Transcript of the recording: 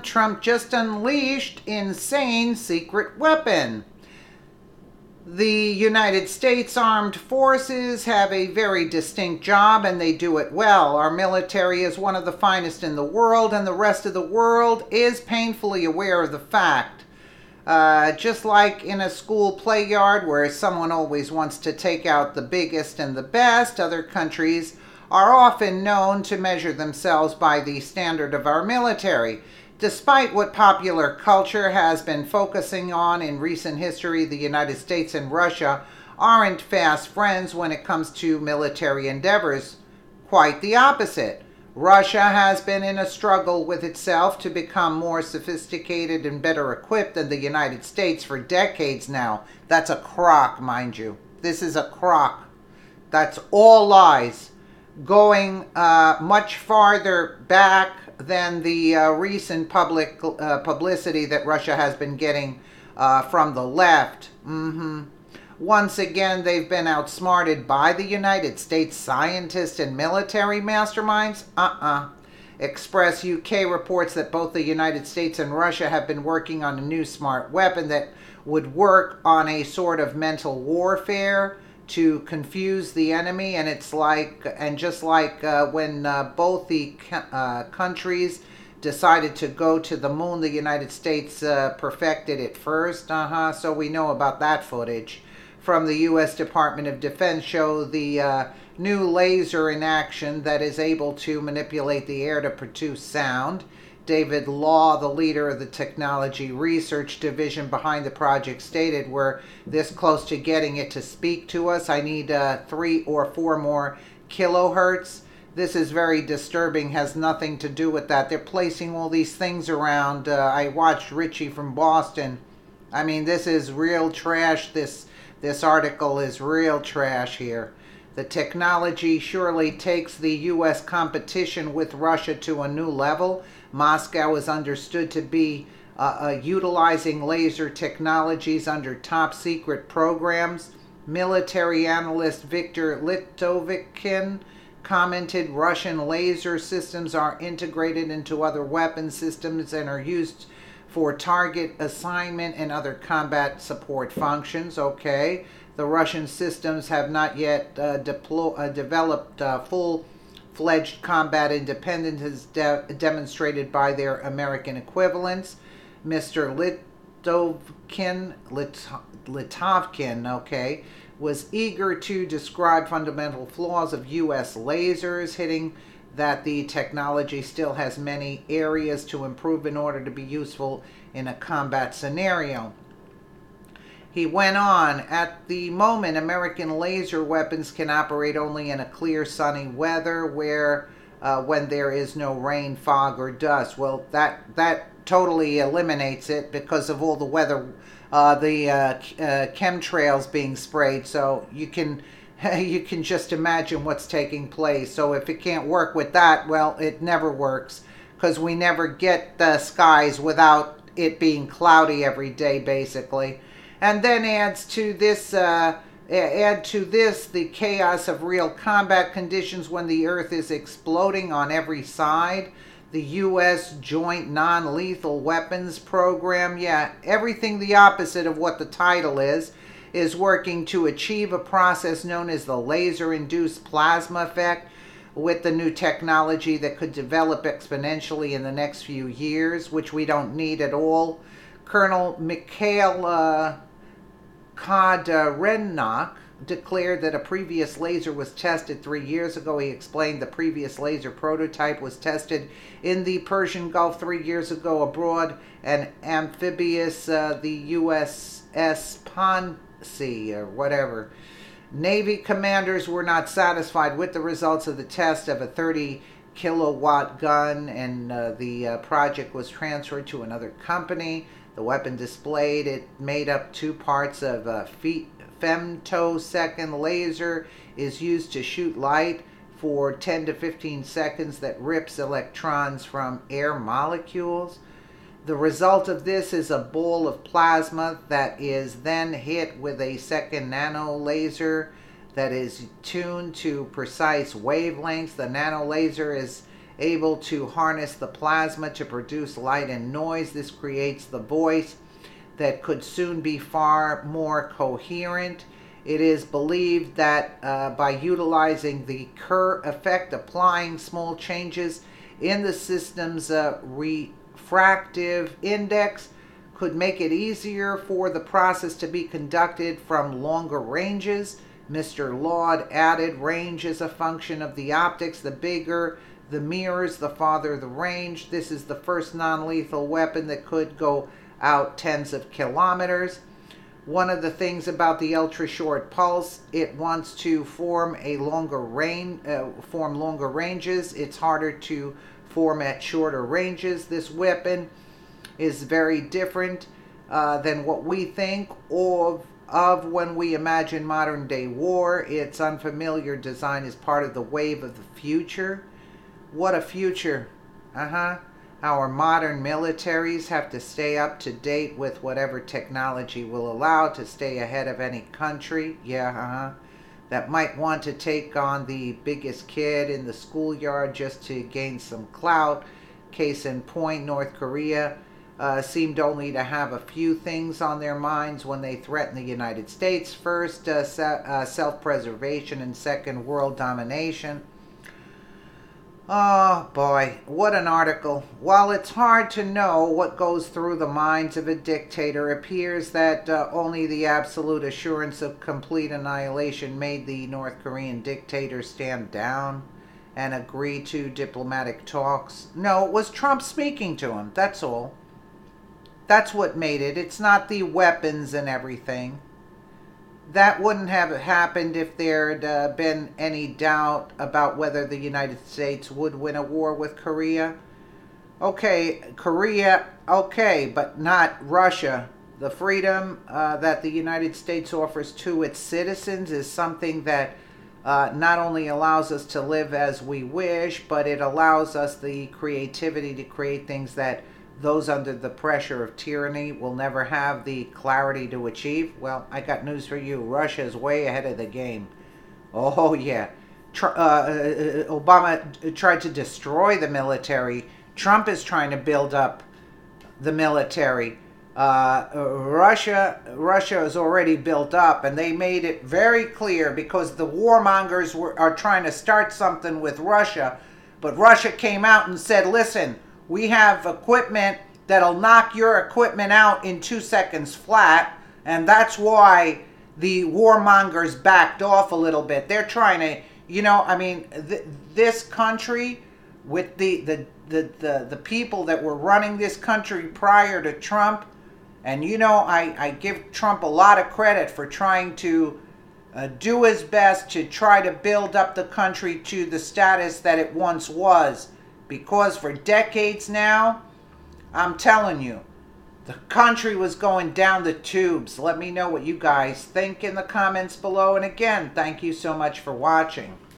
Trump just unleashed insane secret weapon. The United States Armed Forces have a very distinct job and they do it well. Our military is one of the finest in the world, and the rest of the world is painfully aware of the fact. Just like in a school play yard where someone always wants to take out the biggest and the best, other countries are often known to measure themselves by the standard of our military. Despite what popular culture has been focusing on in recent history, the United States and Russia aren't fast friends when it comes to military endeavors. Quite the opposite. Russia has been in a struggle with itself to become more sophisticated and better equipped than the United States for decades now. That's a crock, mind you. This is a crock. That's all lies. Going much farther back than the recent publicity that Russia has been getting from the left. Once again, they've been outsmarted by the United States scientists and military masterminds? Express UK reports that both the United States and Russia have been working on a new smart weapon that would work on a sort of mental warfare to confuse the enemy. And it's like, and just like when both the countries decided to go to the moon, the United States perfected it first. So we know about that footage from the U.S. Department of Defense show the new laser in action that is able to manipulate the air to produce sound. David Law, the leader of the technology research division behind the project, stated, "We're this close to getting it to speak to us. I need 3 or 4 more kilohertz." This is very disturbing, has nothing to do with that. They're placing all these things around. I watched Richie from Boston. I mean, this is real trash. This article is real trash here. The technology surely takes the U.S. competition with Russia to a new level. Moscow is understood to be utilizing laser technologies under top secret programs. Military analyst Viktor Litovikin commented, "Russian laser systems are integrated into other weapon systems and are used for target assignment and other combat support functions." Okay. The Russian systems have not yet developed full-fledged combat independence as demonstrated by their American equivalents. Mr. Litovkin, okay, was eager to describe fundamental flaws of U.S. lasers, hitting that the technology still has many areas to improve in order to be useful in a combat scenario. He went on, "At the moment, American laser weapons can operate only in a clear, sunny weather where when there is no rain, fog, or dust." Well, that totally eliminates it because of all the weather, chemtrails being sprayed. So you can just imagine what's taking place. So if it can't work with that, well, it never works because we never get the skies without it being cloudy every day, basically. And then add to this the chaos of real combat conditions when the Earth is exploding on every side. The U.S. Joint Non-Lethal Weapons Program, everything the opposite of what the title is working to achieve a process known as the laser-induced plasma effect with the new technology that could develop exponentially in the next few years, which we don't need at all. Colonel Mikhail Kodrenok declared that a previous laser was tested 3 years ago. He explained the previous laser prototype was tested in the Persian Gulf 3 years ago aboard an amphibious, the USS Ponce or whatever. Navy commanders were not satisfied with the results of the test of a 30 kilowatt gun, and the project was transferred to another company. The weapon displayed, it made up 2 parts of a femtosecond laser, is used to shoot light for 10 to 15 seconds that rips electrons from air molecules. The result of this is a ball of plasma that is then hit with a second nano laser that is tuned to precise wavelengths. The nano laser is able to harness the plasma to produce light and noise. This creates the voice that could soon be far more coherent. It is believed that by utilizing the Kerr effect, applying small changes in the system's refractive index could make it easier for the process to be conducted from longer ranges. Mr. Laud added, range is a function of the optics. The bigger the mirrors, the farther the range. This is the first non-lethal weapon that could go out tens of kilometers. One of the things about the ultra-short pulse, it wants to form a longer range, longer ranges. It's harder to form at shorter ranges. This weapon is very different than what we think of when we imagine modern day war. Its unfamiliar design is part of the wave of the future. What a future. Our modern militaries have to stay up to date with whatever technology will allow to stay ahead of any country. That might want to take on the biggest kid in the schoolyard just to gain some clout. Case in point, North Korea seemed only to have a few things on their minds when they threatened the United States. First, self-preservation, and second, world domination. Oh boy, what an article. While it's hard to know what goes through the minds of a dictator, it appears that only the absolute assurance of complete annihilation made the North Korean dictator stand down and agree to diplomatic talks. No, it was Trump speaking to him, that's all. That's what made it. It's not the weapons and everything. That wouldn't have happened if there'd been any doubt about whether the United States would win a war with Korea. Okay, Korea, okay, but not Russia. The freedom that the United States offers to its citizens is something that not only allows us to live as we wish, but it allows us the creativity to create things that those under the pressure of tyranny will never have the clarity to achieve. Well, I got news for you. Russia is way ahead of the game. Oh, yeah. Obama tried to destroy the military. Trump is trying to build up the military. Russia is already built up, and they made it very clear because the warmongers are trying to start something with Russia. But Russia came out and said, listen, we have equipment that'll knock your equipment out in 2 seconds flat, and that's why the warmongers backed off a little bit. They're trying to, this country with the people that were running this country prior to Trump, and I give Trump a lot of credit for trying to do his best to try to build up the country to the status that it once was. Because for decades now, I'm telling you, the country was going down the tubes. Let me know what you guys think in the comments below. And again, thank you so much for watching.